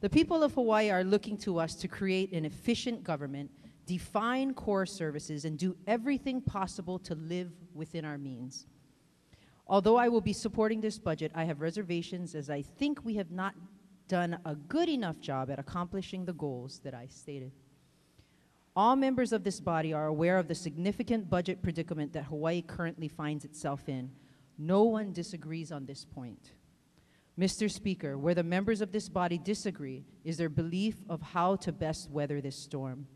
The people of Hawaii are looking to us to create an efficient government, define core services, and do everything possible to live within our means. Although I will be supporting this budget, I have reservations as I think we have not done a good enough job at accomplishing the goals that I stated. All members of this body are aware of the significant budget predicament that Hawaii currently finds itself in. No one disagrees on this point. Mr. Speaker, where the members of this body disagree is their belief of how to best weather this storm.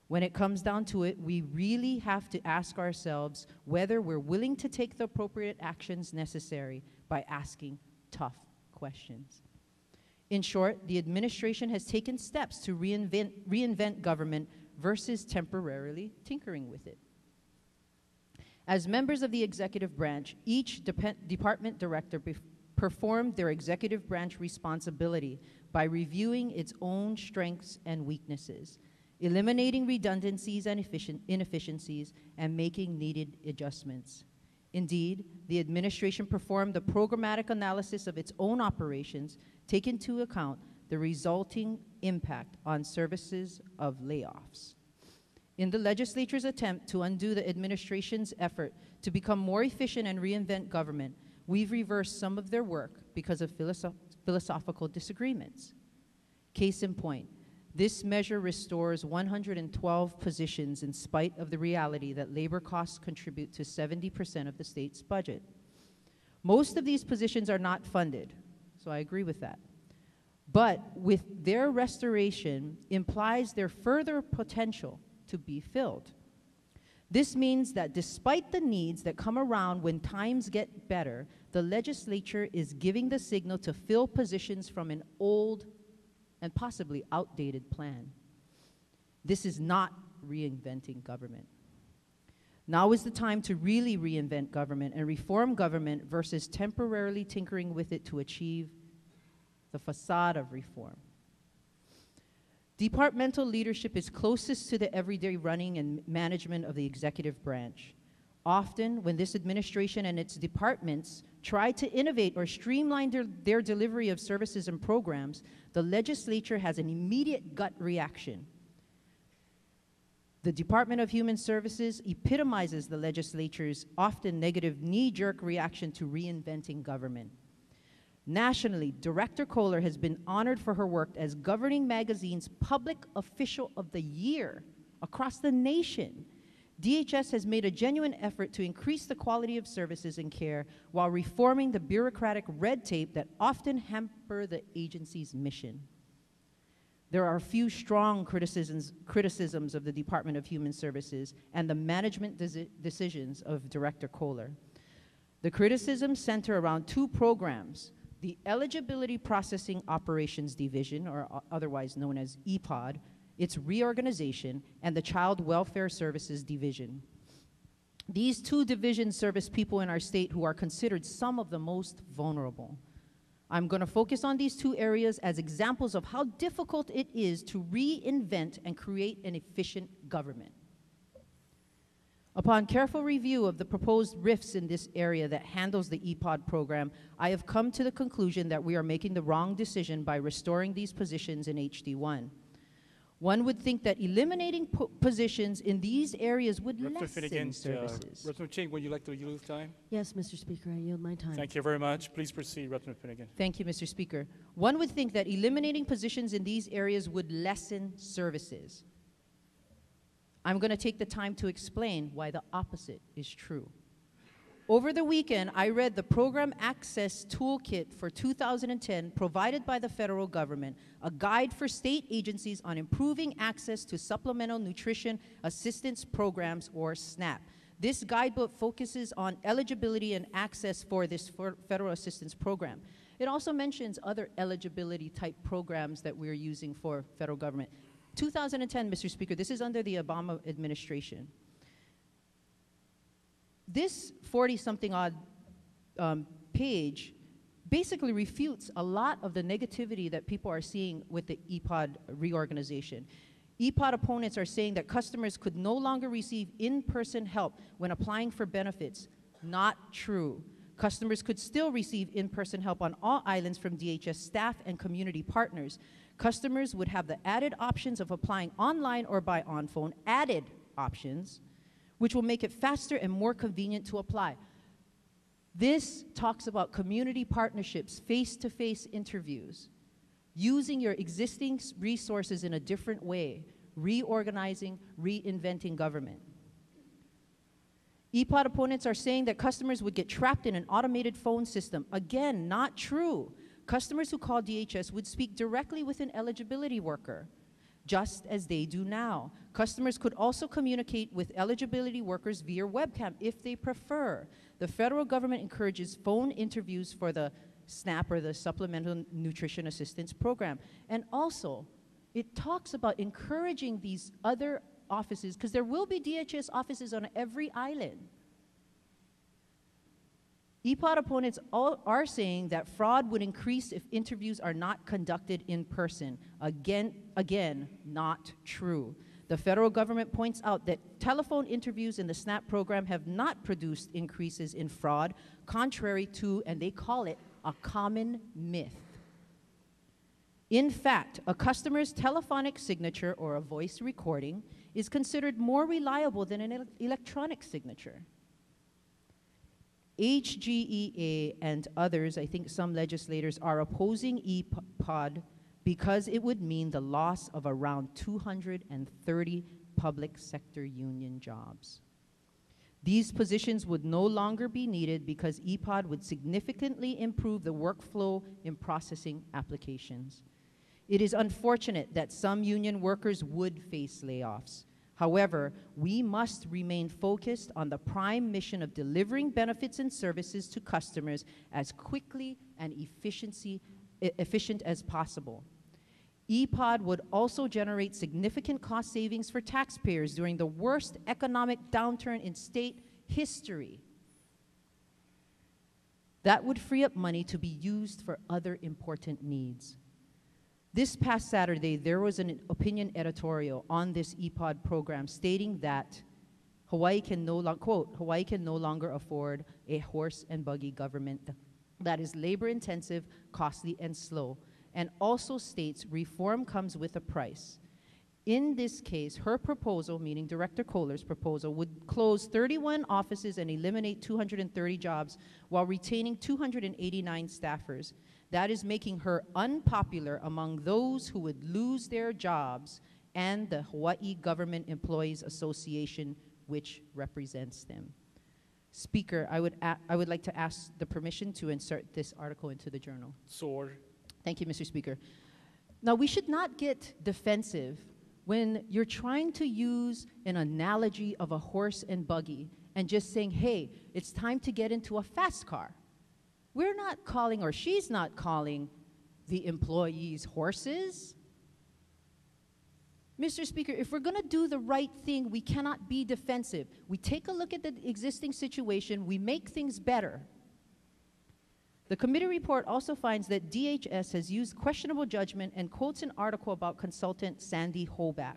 When it comes down to it, we really have to ask ourselves whether we're willing to take the appropriate actions necessary by asking tough questions. In short, the administration has taken steps to reinvent government versus temporarily tinkering with it. As members of the executive branch, each department director performed their executive branch responsibility by reviewing its own strengths and weaknesses, eliminating redundancies and inefficiencies, and making needed adjustments. Indeed, the administration performed a programmatic analysis of its own operations, taking into account the resulting impact on services of layoffs. In the legislature's attempt to undo the administration's effort to become more efficient and reinvent government, we've reversed some of their work because of philosophical disagreements. Case in point, this measure restores 112 positions in spite of the reality that labor costs contribute to 70% of the state's budget. Most of these positions are not funded, so I agree with that. But with their restoration implies their further potential to be filled. This means that despite the needs that come around when times get better, the legislature is giving the signal to fill positions from an old and possibly outdated plan. This is not reinventing government. Now is the time to really reinvent government and reform government versus temporarily tinkering with it to achieve the facade of reform. Departmental leadership is closest to the everyday running and management of the executive branch. Often, when this administration and its departments try to innovate or streamline their delivery of services and programs, the legislature has an immediate gut reaction. The Department of Human Services epitomizes the legislature's often negative knee-jerk reaction to reinventing government. Nationally, Director Kohler has been honored for her work as Governing Magazine's Public Official of the Year across the nation. DHS has made a genuine effort to increase the quality of services and care while reforming the bureaucratic red tape that often hamper the agency's mission. There are a few strong criticisms of the Department of Human Services and the management decisions of Director Kohler. The criticisms center around two programs: the Eligibility Processing Operations Division, or otherwise known as EPOD, its reorganization, and the Child Welfare Services Division. These two divisions service people in our state who are considered some of the most vulnerable. I'm going to focus on these two areas as examples of how difficult it is to reinvent and create an efficient government. Upon careful review of the proposed RIFs in this area that handles the EPOD program, I have come to the conclusion that we are making the wrong decision by restoring these positions in HD1. One would think that eliminating positions in these areas would lessen services. Representative Ching, would you like to yield time? Yes, Mr. Speaker, I yield my time. Thank you very much. Please proceed, Representative Finnegan. Thank you, Mr. Speaker. One would think that eliminating positions in these areas would lessen services. I'm going to take the time to explain why the opposite is true. Over the weekend, I read the Program Access Toolkit for 2010 provided by the federal government, a guide for state agencies on improving access to Supplemental Nutrition Assistance Programs, or SNAP. This guidebook focuses on eligibility and access for this federal assistance program. It also mentions other eligibility type programs that we're using for federal government. 2010, Mr. Speaker, this is under the Obama administration. This 40-something odd page basically refutes a lot of the negativity that people are seeing with the EPOD reorganization. EPOD opponents are saying that customers could no longer receive in-person help when applying for benefits. Not true. Customers could still receive in-person help on all islands from DHS staff and community partners. Customers would have the added options of applying online or by on-phone, added options, which will make it faster and more convenient to apply. This talks about community partnerships, face-to-face interviews, using your existing resources in a different way, reorganizing, reinventing government. EPOD opponents are saying that customers would get trapped in an automated phone system. Again, not true. Customers who call DHS would speak directly with an eligibility worker, just as they do now. Customers could also communicate with eligibility workers via webcam if they prefer. The federal government encourages phone interviews for the SNAP, or the Supplemental Nutrition Assistance Program. And also, it talks about encouraging these other offices, because there will be DHS offices on every island. EPOD opponents are saying that fraud would increase if interviews are not conducted in person. Again, not true. The federal government points out that telephone interviews in the SNAP program have not produced increases in fraud, contrary to, and they call it, a common myth. In fact, a customer's telephonic signature or a voice recording is considered more reliable than an electronic signature. HGEA and others, I think some legislators, are opposing EPOD because it would mean the loss of around 230 public sector union jobs. These positions would no longer be needed because EPOD would significantly improve the workflow in processing applications. It is unfortunate that some union workers would face layoffs. However, we must remain focused on the prime mission of delivering benefits and services to customers as quickly and efficient as possible. EPOD would also generate significant cost savings for taxpayers during the worst economic downturn in state history. That would free up money to be used for other important needs. This past Saturday, there was an opinion editorial on this EPOD program stating that Hawaii can no longer, quote, Hawaii can no longer afford a horse and buggy government that is labor intensive, costly, and slow, and also states reform comes with a price. In this case, her proposal, meaning Director Kohler's proposal, would close 31 offices and eliminate 230 jobs while retaining 289 staffers. That is making her unpopular among those who would lose their jobs and the Hawaii Government Employees Association, which represents them. Speaker, I would like to ask the permission to insert this article into the journal. Sword. Thank you, Mr. Speaker. Now, we should not get defensive when you're trying to use an analogy of a horse and buggy and just saying, hey, it's time to get into a fast car. We're not calling, or she's not calling, the employees horses. Mr. Speaker, if we're going to do the right thing, we cannot be defensive. We take a look at the existing situation, we make things better. The committee report also finds that DHS has used questionable judgment and quotes an article about consultant Sandy Hoback.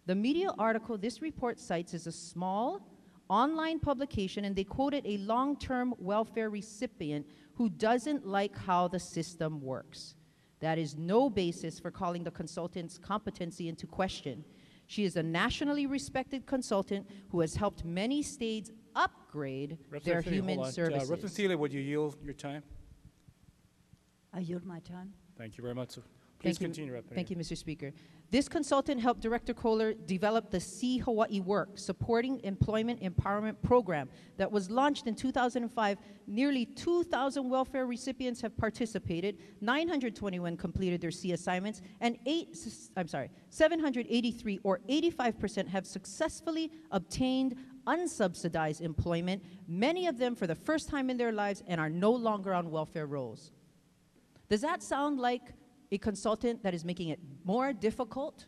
The media article this report cites is a small online publication, and they quoted a long-term welfare recipient who doesn't like how the system works. That is no basis for calling the consultant's competency into question. She is a nationally respected consultant who has helped many states upgrade their human services. Representative Seeley, would you yield your time? I yield my time. Thank you very much, sir. Please continue, Representative. Thank you, Mr. Speaker. This consultant helped Director Kohler develop the See Hawaii Work, Supporting Employment Empowerment Program that was launched in 2005. Nearly 2,000 welfare recipients have participated, 921 completed their C assignments, and 783, or 85%, have successfully obtained unsubsidized employment, many of them for the first time in their lives, and are no longer on welfare rolls. Does that sound like a consultant that is making it more difficult